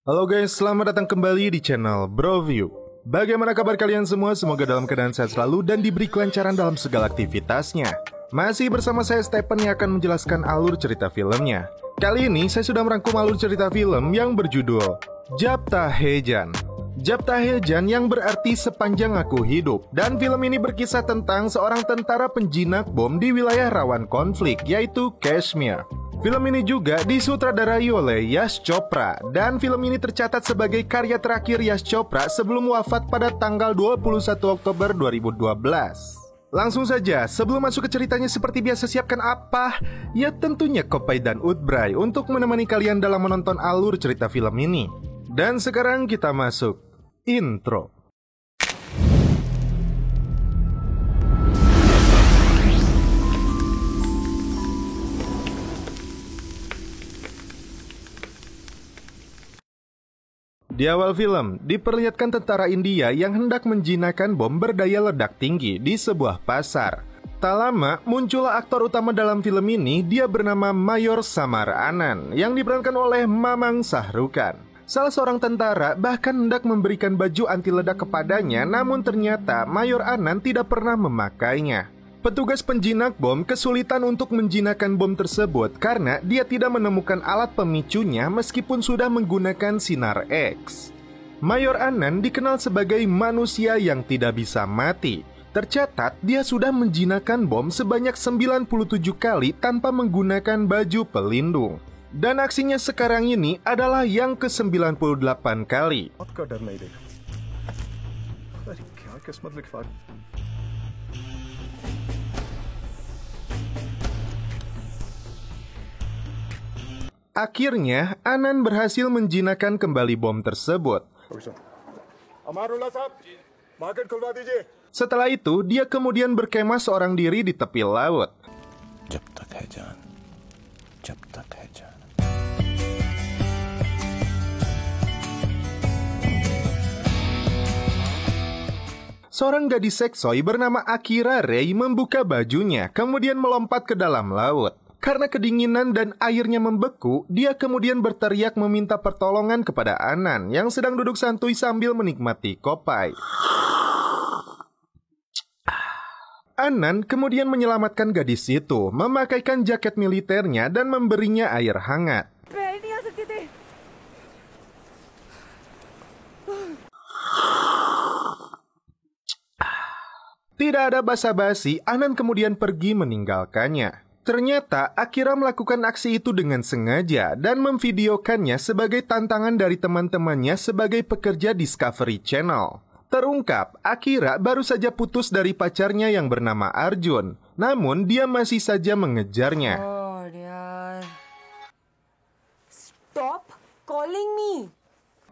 Halo guys, selamat datang kembali di channel Broview. Bagaimana kabar kalian semua? Semoga dalam keadaan sehat selalu dan diberi kelancaran dalam segala aktivitasnya. Masih bersama saya Stephen yang akan menjelaskan alur cerita filmnya. Kali ini saya sudah merangkum alur cerita film yang berjudul Japtahejan. Japtahejan yang berarti sepanjang aku hidup. Dan film ini berkisah tentang seorang tentara penjinak bom di wilayah rawan konflik, yaitu Kashmir. Film ini juga disutradarai oleh Yash Chopra, dan film ini tercatat sebagai karya terakhir Yash Chopra sebelum wafat pada tanggal 21 Oktober 2012. Langsung saja, sebelum masuk ke ceritanya seperti biasa, siapkan apa? Ya tentunya kopi dan udbray untuk menemani kalian dalam menonton alur cerita film ini. Dan sekarang kita masuk intro. Di awal film, diperlihatkan tentara India yang hendak menjinakkan bom berdaya ledak tinggi di sebuah pasar. Tak lama, muncullah aktor utama dalam film ini, dia bernama Mayor Samar Anand, yang diperankan oleh Mamang Shahrukan. Salah seorang tentara bahkan hendak memberikan baju anti ledak kepadanya, namun ternyata Mayor Anand tidak pernah memakainya. Petugas penjinak bom kesulitan untuk menjinakkan bom tersebut karena dia tidak menemukan alat pemicunya meskipun sudah menggunakan sinar X. Mayor Anand dikenal sebagai manusia yang tidak bisa mati. Tercatat dia sudah menjinakkan bom sebanyak 97 kali tanpa menggunakan baju pelindung. Dan aksinya sekarang ini adalah yang ke-98 kali. Akhirnya, Anand berhasil menjinakkan kembali bom tersebut. Setelah itu, dia kemudian berkemah seorang diri di tepi laut. Seorang gadis seksoi bernama Akira Rei membuka bajunya, kemudian melompat ke dalam laut. Karena kedinginan dan airnya membeku, dia kemudian berteriak meminta pertolongan kepada Anand yang sedang duduk santuy sambil menikmati kopi. Anand kemudian menyelamatkan gadis itu, memakaikan jaket militernya dan memberinya air hangat. Tidak ada basa-basi, Anand kemudian pergi meninggalkannya. Ternyata Akira melakukan aksi itu dengan sengaja dan memvideokannya sebagai tantangan dari teman-temannya sebagai pekerja Discovery Channel. Terungkap, Akira baru saja putus dari pacarnya yang bernama Arjun, namun dia masih saja mengejarnya. Oh, dear. Stop calling me.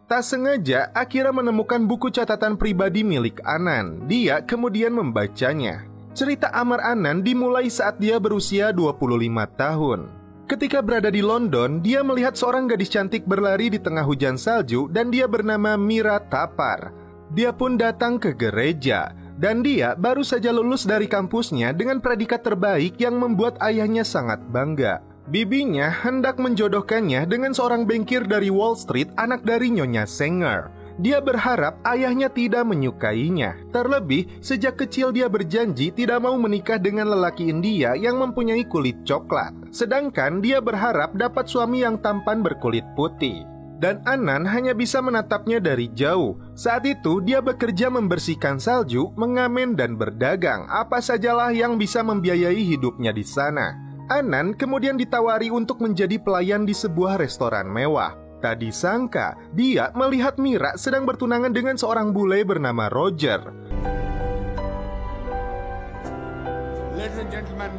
Tak sengaja, Akira menemukan buku catatan pribadi milik Anand. Dia kemudian membacanya. Cerita Amar Anand dimulai saat dia berusia 25 tahun. Ketika berada di London, dia melihat seorang gadis cantik berlari di tengah hujan salju dan dia bernama Mira Tapar. Dia pun datang ke gereja dan dia baru saja lulus dari kampusnya dengan predikat terbaik yang membuat ayahnya sangat bangga. Bibinya hendak menjodohkannya dengan seorang bankir dari Wall Street, anak dari Nyonya Sanger. Dia berharap ayahnya tidak menyukainya. Terlebih, sejak kecil dia berjanji tidak mau menikah dengan lelaki India yang mempunyai kulit coklat. Sedangkan dia berharap dapat suami yang tampan berkulit putih. Dan Anand hanya bisa menatapnya dari jauh. Saat itu, dia bekerja membersihkan salju, mengamen dan berdagang. Apa sajalah yang bisa membiayai hidupnya di sana. Anand kemudian ditawari untuk menjadi pelayan di sebuah restoran mewah. Tak disangka, dia melihat Mira sedang bertunangan dengan seorang bule bernama Roger. Ladies and gentlemen,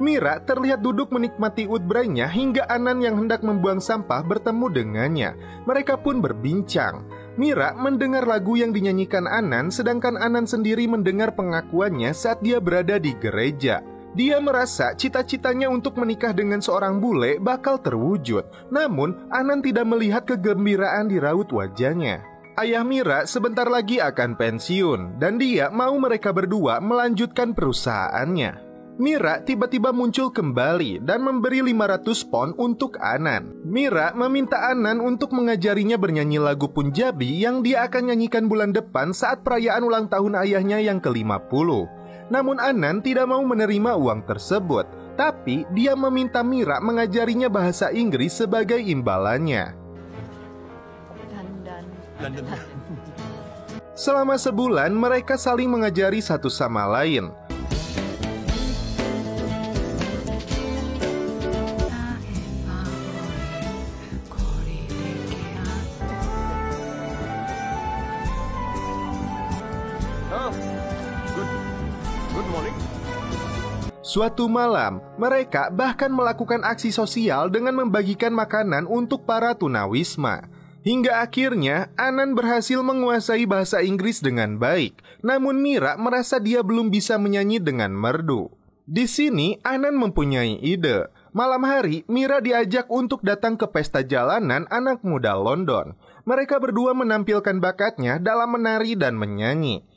Mira terlihat duduk menikmati udbraynya hingga Anand yang hendak membuang sampah bertemu dengannya. Mereka pun berbincang. Mira mendengar lagu yang dinyanyikan Anand, sedangkan Anand sendiri mendengar pengakuannya saat dia berada di gereja. Dia merasa cita-citanya untuk menikah dengan seorang bule bakal terwujud. Namun, Anand tidak melihat kegembiraan di raut wajahnya. Ayah Mira sebentar lagi akan pensiun, dan dia mau mereka berdua melanjutkan perusahaannya. Mira tiba-tiba muncul kembali dan memberi 500 pound untuk Anand. Mira meminta Anand untuk mengajarinya bernyanyi lagu Punjabi yang dia akan nyanyikan bulan depan saat perayaan ulang tahun ayahnya yang ke-50. Namun Anand tidak mau menerima uang tersebut, tapi dia meminta Mira mengajarinya bahasa Inggris sebagai imbalannya. Selama sebulan mereka saling mengajari satu sama lain. Suatu malam, mereka bahkan melakukan aksi sosial dengan membagikan makanan untuk para tunawisma. Hingga akhirnya, Anand berhasil menguasai bahasa Inggris dengan baik. Namun Mira merasa dia belum bisa menyanyi dengan merdu. Di sini, Anand mempunyai ide. Malam hari, Mira diajak untuk datang ke pesta jalanan anak muda London. Mereka berdua menampilkan bakatnya dalam menari dan menyanyi.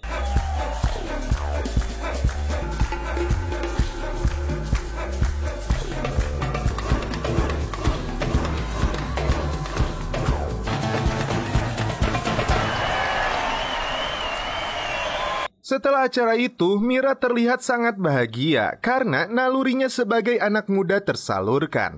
Setelah acara itu, Mira terlihat sangat bahagia karena nalurinya sebagai anak muda tersalurkan.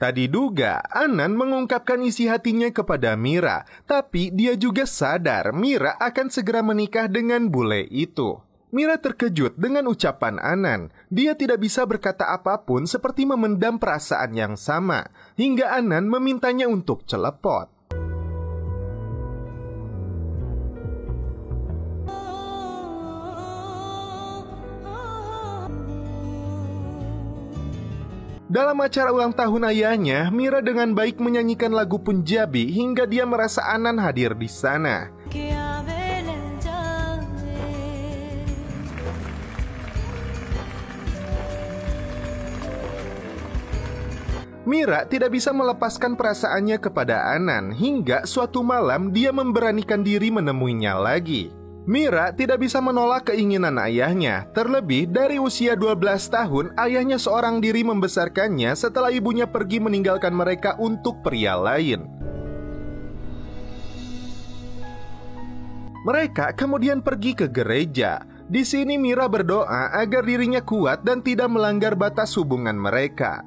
Tak diduga, Anand mengungkapkan isi hatinya kepada Mira, tapi dia juga sadar Mira akan segera menikah dengan bule itu. Mira terkejut dengan ucapan Anand. Dia tidak bisa berkata apapun seperti memendam perasaan yang sama, hingga Anand memintanya untuk celepot. Dalam acara ulang tahun ayahnya, Mira dengan baik menyanyikan lagu Punjabi hingga dia merasa Anand hadir di sana. Mira tidak bisa melepaskan perasaannya kepada Anand hingga suatu malam dia memberanikan diri menemuinya lagi. Mira tidak bisa menolak keinginan ayahnya. Terlebih dari usia 12 tahun, ayahnya seorang diri membesarkannya setelah ibunya pergi meninggalkan mereka untuk pria lain. Mereka kemudian pergi ke gereja. Di sini Mira berdoa agar dirinya kuat dan tidak melanggar batas hubungan mereka.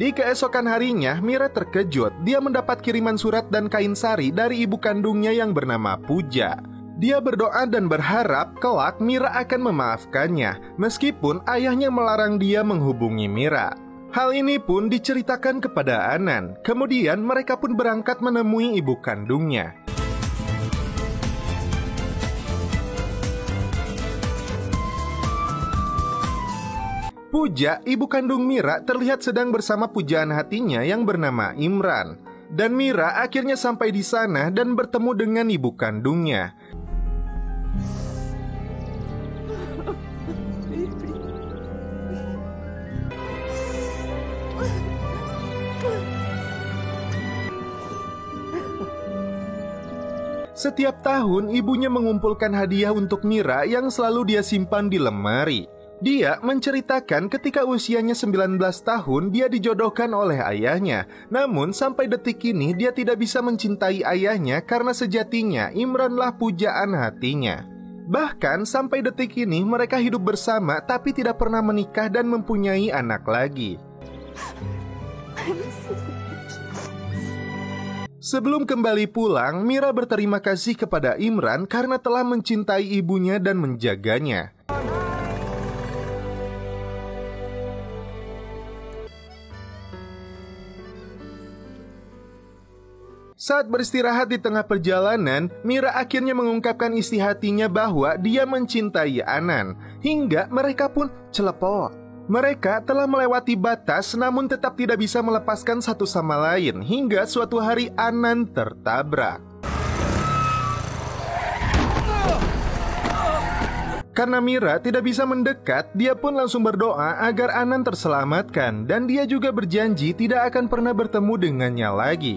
Di keesokan harinya, Mira terkejut. Dia mendapat kiriman surat dan kain sari dari ibu kandungnya yang bernama Puja. Dia berdoa dan berharap kelak Mira akan memaafkannya, meskipun ayahnya melarang dia menghubungi Mira. Hal ini pun diceritakan kepada Anand. Kemudian mereka pun berangkat menemui ibu kandungnya. Puja, ibu kandung Mira, terlihat sedang bersama pujaan hatinya yang bernama Imran. Dan Mira akhirnya sampai di sana dan bertemu dengan ibu kandungnya. Setiap tahun, ibunya mengumpulkan hadiah untuk Mira yang selalu dia simpan di lemari. Dia menceritakan ketika usianya 19 tahun dia dijodohkan oleh ayahnya. Namun sampai detik ini dia tidak bisa mencintai ayahnya karena sejatinya Imranlah pujaan hatinya. Bahkan sampai detik ini mereka hidup bersama tapi tidak pernah menikah dan mempunyai anak lagi. Sebelum kembali pulang, Mira berterima kasih kepada Imran karena telah mencintai ibunya dan menjaganya. Saat beristirahat di tengah perjalanan, Mira akhirnya mengungkapkan isi hatinya bahwa dia mencintai Anand, hingga mereka pun celepok. Mereka telah melewati batas namun tetap tidak bisa melepaskan satu sama lain, hingga suatu hari Anand tertabrak. Karena Mira tidak bisa mendekat, dia pun langsung berdoa agar Anan terselamatkan dan dia juga berjanji tidak akan pernah bertemu dengannya lagi.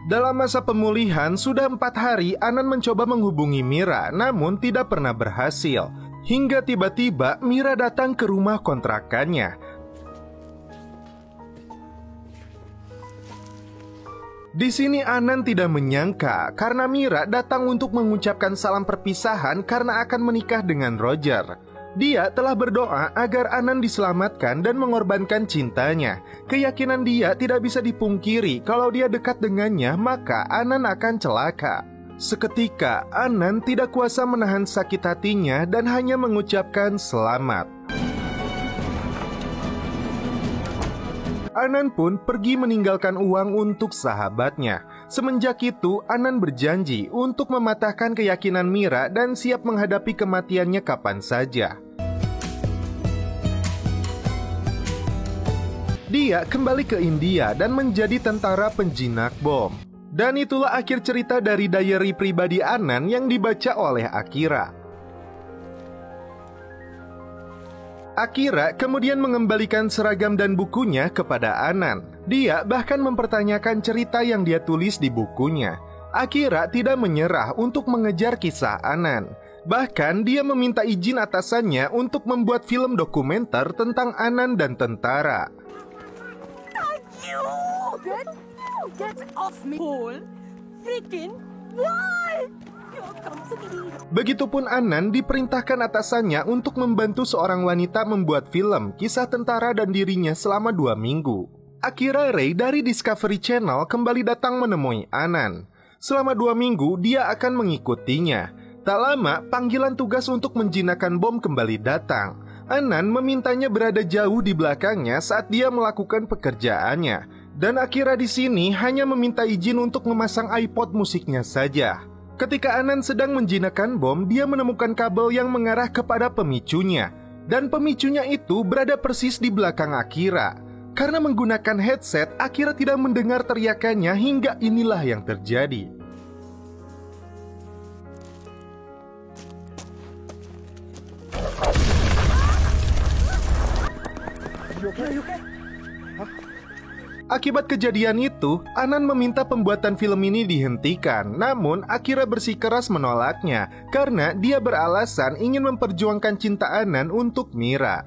Dalam masa pemulihan, sudah 4 hari Anan mencoba menghubungi Mira, namun tidak pernah berhasil. Hingga tiba-tiba Mira datang ke rumah kontrakannya. Di sini Anan tidak menyangka karena Mira datang untuk mengucapkan salam perpisahan karena akan menikah dengan Roger. Dia telah berdoa agar Anan diselamatkan dan mengorbankan cintanya. Keyakinan dia tidak bisa dipungkiri, kalau dia dekat dengannya maka Anan akan celaka. Seketika Anan tidak kuasa menahan sakit hatinya dan hanya mengucapkan selamat. Anan pun pergi meninggalkan uang untuk sahabatnya. Semenjak itu, Anan berjanji untuk mematahkan keyakinan Mira dan siap menghadapi kematiannya kapan saja. Dia kembali ke India dan menjadi tentara penjinak bom. Dan itulah akhir cerita dari diary pribadi Anan yang dibaca oleh Akira. Akira kemudian mengembalikan seragam dan bukunya kepada Anan. Dia bahkan mempertanyakan cerita yang dia tulis di bukunya. Akira tidak menyerah untuk mengejar kisah Anan. Bahkan dia meminta izin atasannya untuk membuat film dokumenter tentang Anan dan tentara. Get off me, whole freaking why? Begitupun Anan diperintahkan atasannya untuk membantu seorang wanita membuat film kisah tentara dan dirinya selama 2 minggu. Akira Ray dari Discovery Channel kembali datang menemui Anan. Selama 2 minggu dia akan mengikutinya. Tak lama panggilan tugas untuk menjinakkan bom kembali datang. Anan memintanya berada jauh di belakangnya saat dia melakukan pekerjaannya. Dan Akira di sini hanya meminta izin untuk memasang iPod musiknya saja. Ketika Anan sedang menjinakkan bom, dia menemukan kabel yang mengarah kepada pemicunya. Dan pemicunya itu berada persis di belakang Akira. Karena menggunakan headset, Akira tidak mendengar teriakannya hingga inilah yang terjadi. Akibat kejadian itu, Anan meminta pembuatan film ini dihentikan. Namun, Akira bersikeras menolaknya karena dia beralasan ingin memperjuangkan cinta Anan untuk Mira.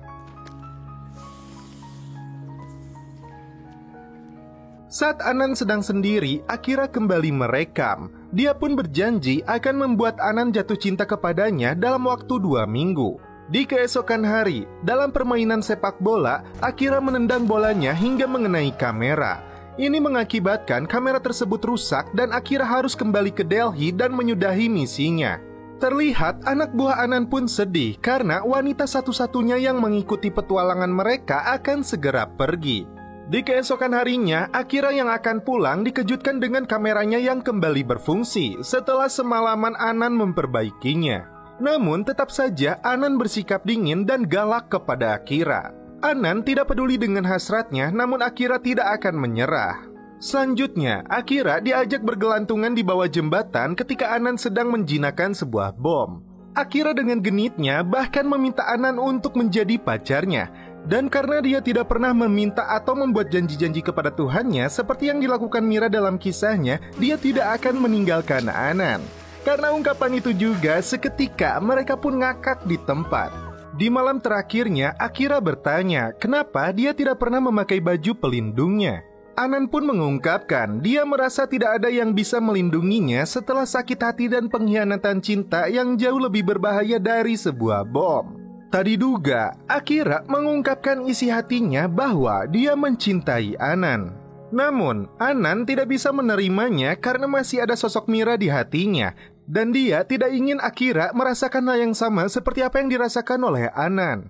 Saat Anan sedang sendiri, Akira kembali merekam. Dia pun berjanji akan membuat Anan jatuh cinta kepadanya dalam waktu 2 minggu. Di keesokan hari, dalam permainan sepak bola, Akira menendang bolanya hingga mengenai kamera. Ini mengakibatkan kamera tersebut rusak dan Akira harus kembali ke Delhi dan menyudahi misinya. Terlihat anak buah Anan pun sedih karena wanita satu-satunya yang mengikuti petualangan mereka akan segera pergi. Di keesokan harinya, Akira yang akan pulang dikejutkan dengan kameranya yang kembali berfungsi setelah semalaman Anan memperbaikinya. Namun tetap saja Anan bersikap dingin dan galak kepada Akira. Anan tidak peduli dengan hasratnya, namun Akira tidak akan menyerah. Selanjutnya, Akira diajak bergelantungan di bawah jembatan ketika Anan sedang menjinakkan sebuah bom. Akira dengan genitnya bahkan meminta Anan untuk menjadi pacarnya. Dan karena dia tidak pernah meminta atau membuat janji-janji kepada Tuhannya seperti yang dilakukan Mira dalam kisahnya, dia tidak akan meninggalkan Anan. Karena ungkapan itu juga, seketika mereka pun ngakak di tempat. Di malam terakhirnya, Akira bertanya kenapa dia tidak pernah memakai baju pelindungnya. Anan pun mengungkapkan dia merasa tidak ada yang bisa melindunginya setelah sakit hati dan pengkhianatan cinta yang jauh lebih berbahaya dari sebuah bom. Tak diduga, Akira mengungkapkan isi hatinya bahwa dia mencintai Anan. Namun, Anan tidak bisa menerimanya karena masih ada sosok Mira di hatinya. Dan dia tidak ingin Akira merasakan hal yang sama seperti apa yang dirasakan oleh Anan.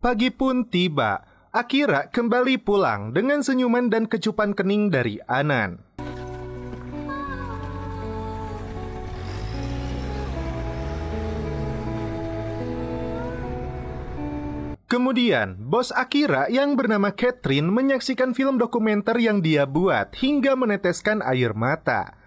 Pagi pun tiba. Akira kembali pulang dengan senyuman dan kecupan kening dari Anan. Kemudian, bos Akira yang bernama Catherine menyaksikan film dokumenter yang dia buat hingga meneteskan air mata.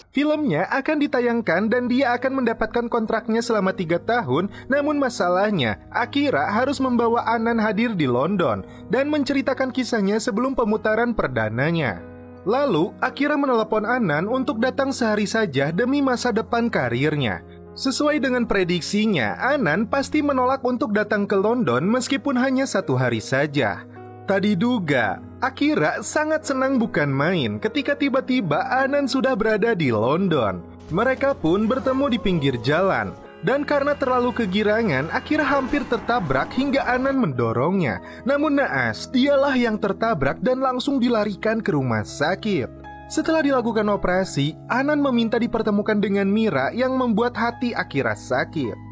Filmnya akan ditayangkan dan dia akan mendapatkan kontraknya selama 3 tahun, namun masalahnya, Akira harus membawa Anan hadir di London dan menceritakan kisahnya sebelum pemutaran perdananya. Lalu, Akira menelepon Anan untuk datang sehari saja demi masa depan karirnya. Sesuai dengan prediksinya, Anan pasti menolak untuk datang ke London meskipun hanya 1 hari saja. Tak diduga, Akira sangat senang bukan main ketika tiba-tiba Anan sudah berada di London. Mereka pun bertemu di pinggir jalan. Dan karena terlalu kegirangan, Akira hampir tertabrak hingga Anan mendorongnya. Namun naas, dialah yang tertabrak dan langsung dilarikan ke rumah sakit. Setelah dilakukan operasi, Anan meminta dipertemukan dengan Mira yang membuat hati Akira sakit.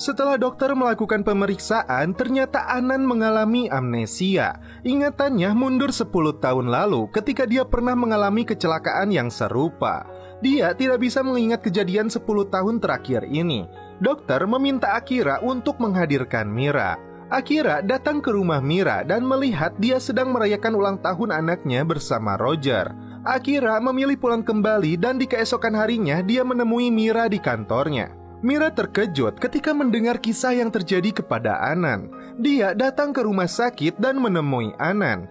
Setelah dokter melakukan pemeriksaan, ternyata Anan mengalami amnesia. Ingatannya mundur 10 tahun lalu ketika dia pernah mengalami kecelakaan yang serupa. Dia tidak bisa mengingat kejadian 10 tahun terakhir ini. Dokter meminta Akira untuk menghadirkan Mira. Akira datang ke rumah Mira dan melihat dia sedang merayakan ulang tahun anaknya bersama Roger. Akira memilih pulang kembali dan di keesokan harinya dia menemui Mira di kantornya. Mira terkejut ketika mendengar kisah yang terjadi kepada Anan. Dia datang ke rumah sakit dan menemui Anan.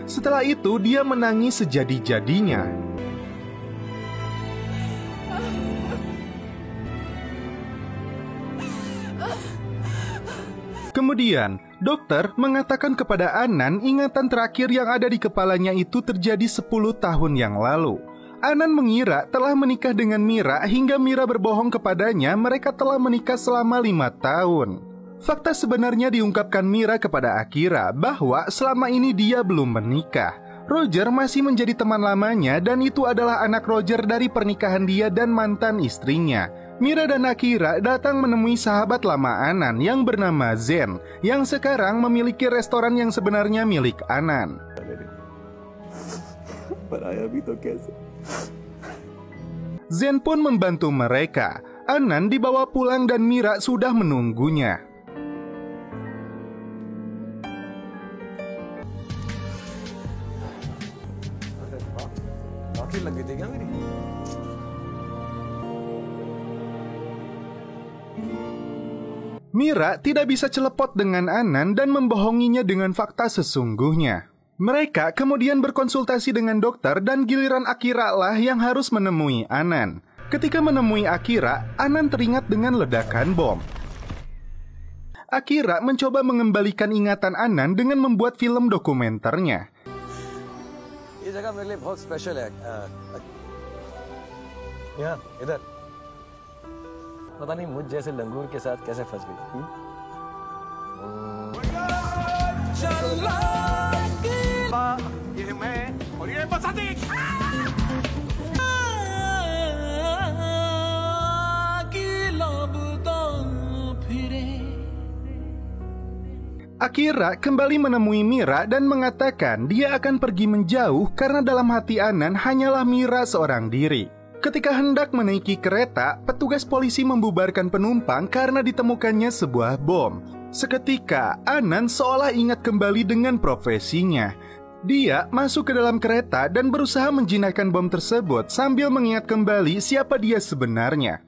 Setelah itu, dia menangis sejadi-jadinya. Kemudian, dokter mengatakan kepada Anan ingatan terakhir yang ada di kepalanya itu terjadi 10 tahun yang lalu. Anan mengira telah menikah dengan Mira hingga Mira berbohong kepadanya mereka telah menikah selama 5 tahun. Fakta sebenarnya diungkapkan Mira kepada Akira bahwa selama ini dia belum menikah. Roger masih menjadi teman lamanya dan itu adalah anak Roger dari pernikahan dia dan mantan istrinya. Mira dan Akira datang menemui sahabat lama Anan yang bernama Zen, yang sekarang memiliki restoran yang sebenarnya milik Anan. Zen pun membantu mereka. Anan dibawa pulang dan Mira sudah menunggunya. Mira tidak bisa celepot dengan Anan dan membohonginya dengan fakta sesungguhnya. Mereka kemudian berkonsultasi dengan dokter dan giliran Akira lah yang harus menemui Anan. Ketika menemui Akira, Anan teringat dengan ledakan bom. Akira mencoba mengembalikan ingatan Anan dengan membuat film dokumenternya. ये जगह मेरे लिए बहुत स्पेशल है यहाँ इधर पता नहीं मुझ जैसे लंगूर के साथ कैसे फंस गई ये मैं और ये बसंती Akira kembali menemui Mira dan mengatakan dia akan pergi menjauh karena dalam hati Anan hanyalah Mira seorang diri. Ketika hendak menaiki kereta, petugas polisi membubarkan penumpang karena ditemukannya sebuah bom. Seketika, Anan seolah ingat kembali dengan profesinya. Dia masuk ke dalam kereta dan berusaha menjinakkan bom tersebut sambil mengingat kembali siapa dia sebenarnya.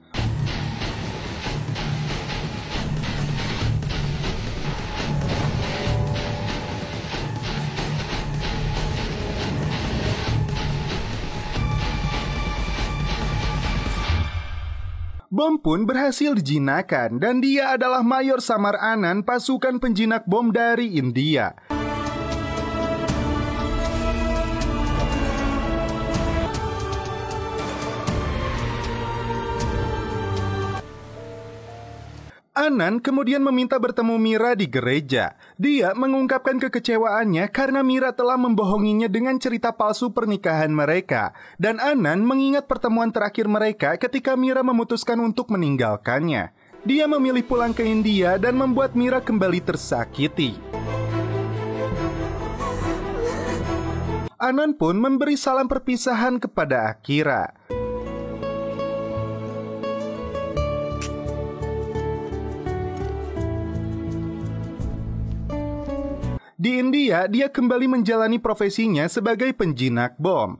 Bom pun berhasil dijinakkan dan dia adalah Mayor Samar Anan, pasukan penjinak bom dari India. Anan kemudian meminta bertemu Mira di gereja. Dia mengungkapkan kekecewaannya karena Mira telah membohonginya dengan cerita palsu pernikahan mereka. Dan Anan mengingat pertemuan terakhir mereka ketika Mira memutuskan untuk meninggalkannya. Dia memilih pulang ke India dan membuat Mira kembali tersakiti. Anan pun memberi salam perpisahan kepada Akira. Di India, dia kembali menjalani profesinya sebagai penjinak bom.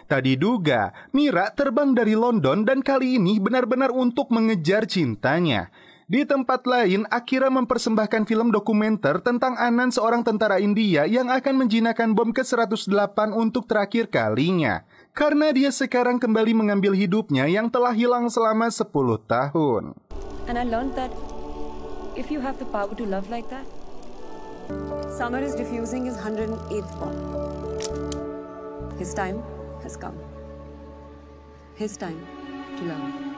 Tak diduga, Mira terbang dari London dan kali ini benar-benar untuk mengejar cintanya. Di tempat lain, Akira mempersembahkan film dokumenter tentang Anan, seorang tentara India yang akan menjinakkan bom ke-108 untuk terakhir kalinya. Karena dia sekarang kembali mengambil hidupnya yang telah hilang selama 10 tahun. And I learned that if you have the power to love like that, Summer is defusing his 108th bomb. His time has come. His time to love.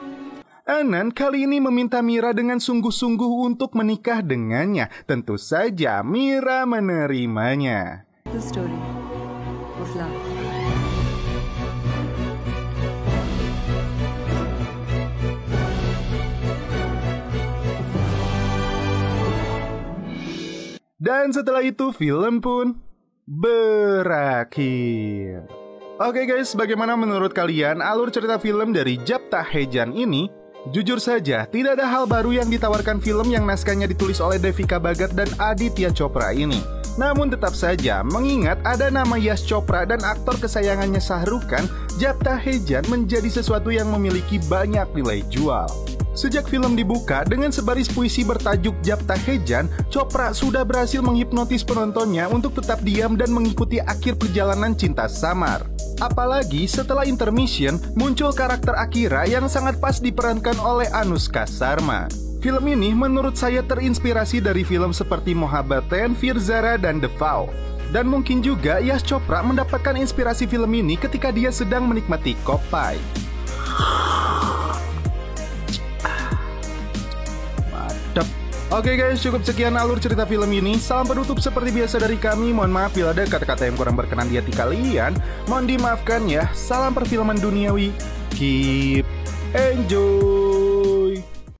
Anan kali ini meminta Mira dengan sungguh-sungguh untuk menikah dengannya. Tentu saja Mira menerimanya. The story of love. Dan setelah itu film pun berakhir. Oke guys, bagaimana menurut kalian alur cerita film dari Japta Hejan ini? Jujur saja, tidak ada hal baru yang ditawarkan film yang naskahnya ditulis oleh Devika Bhagat dan Aditya Chopra ini. Namun tetap saja, mengingat ada nama Yash Chopra dan aktor kesayangannya Shah Rukh Khan, Japta Hejan menjadi sesuatu yang memiliki banyak nilai jual. Sejak film dibuka dengan sebaris puisi bertajuk Japta Hejan, Chopra sudah berhasil menghipnotis penontonnya untuk tetap diam dan mengikuti akhir perjalanan cinta samar. Apalagi setelah intermission, muncul karakter Akira yang sangat pas diperankan oleh Anushka Sharma. Film ini menurut saya terinspirasi dari film seperti Mohabbatein, Veer Zara, dan The Vow. Dan mungkin juga Yash Chopra mendapatkan inspirasi film ini ketika dia sedang menikmati kopai. Oke guys, cukup sekian alur cerita film ini. Salam penutup seperti biasa dari kami. Mohon maaf bila ada kata-kata yang kurang berkenan di hati kalian. Mohon dimaafkan ya. Salam perfilman duniawi. Keep enjoy.